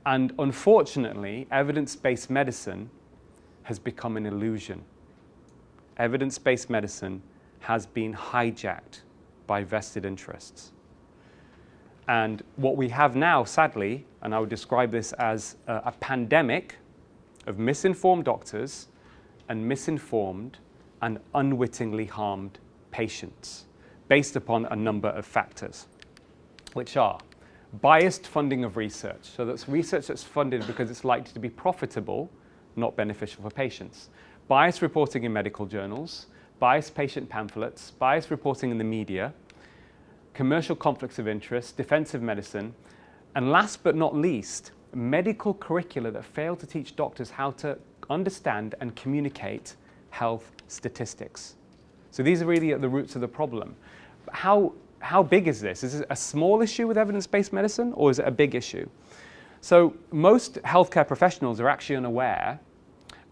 And unfortunately, evidence-based medicine has become an illusion. Evidence-based medicine has been hijacked by vested interests. And what we have now, sadly, and I would describe this as a pandemic of misinformed doctors and misinformed and unwittingly harmed patients based upon a number of factors, which are biased funding of research. So that's research that's funded because it's likely to be profitable, not beneficial for patients. Biased reporting in medical journals, biased patient pamphlets, biased reporting in the media, commercial conflicts of interest, defensive medicine, and last but not least, medical curricula that fail to teach doctors how to understand and communicate health statistics. So these are really at the roots of the problem. How big is this? Is it a small issue with evidence-based medicine, or is it a big issue? So most healthcare professionals are actually unaware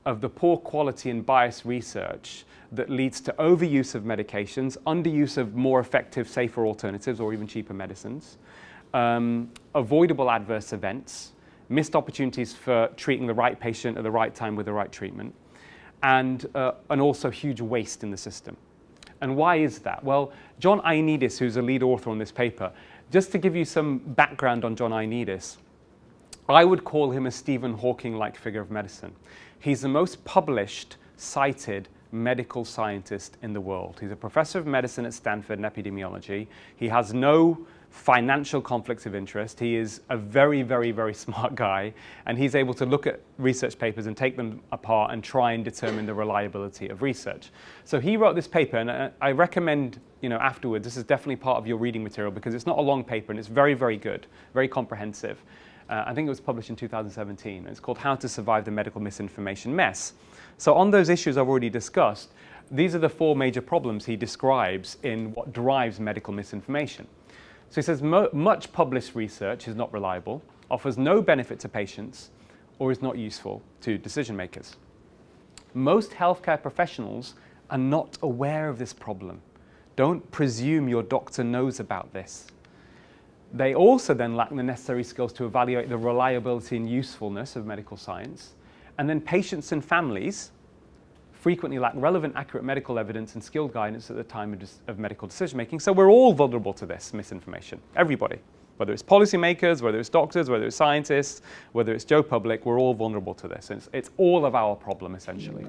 of the poor quality and biased research that leads to overuse of medications, underuse of more effective, safer alternatives or even cheaper medicines, avoidable adverse events, missed opportunities for treating the right patient at the right time with the right treatment, and also huge waste in the system. And why is that? Well, John Ioannidis, who's a lead author on this paper, just to give you some background on John Ioannidis, I would call him a Stephen Hawking-like figure of medicine. He's the most published, cited medical scientist in the world. He's a professor of medicine at Stanford in epidemiology. He has no financial conflicts of interest. He is a very, very, very smart guy, and he's able to look at research papers and take them apart and try and determine the reliability of research. So he wrote this paper, and I recommend, afterwards, this is definitely part of your reading material because it's not a long paper and it's very, very good, very comprehensive. I think it was published in 2017. It's called How to Survive the Medical Misinformation Mess. So on those issues I've already discussed, these are the four major problems he describes in what drives medical misinformation. So he says much published research is not reliable, offers no benefit to patients, or is not useful to decision makers. Most healthcare professionals are not aware of this problem. Don't presume your doctor knows about this. They also then lack the necessary skills to evaluate the reliability and usefulness of medical science. And then patients and families frequently lack relevant, accurate medical evidence and skilled guidance at the time of medical decision making. So we're all vulnerable to this misinformation, everybody. Whether it's policymakers, whether it's doctors, whether it's scientists, whether it's Joe Public, we're all vulnerable to this. It's all of our problem, essentially.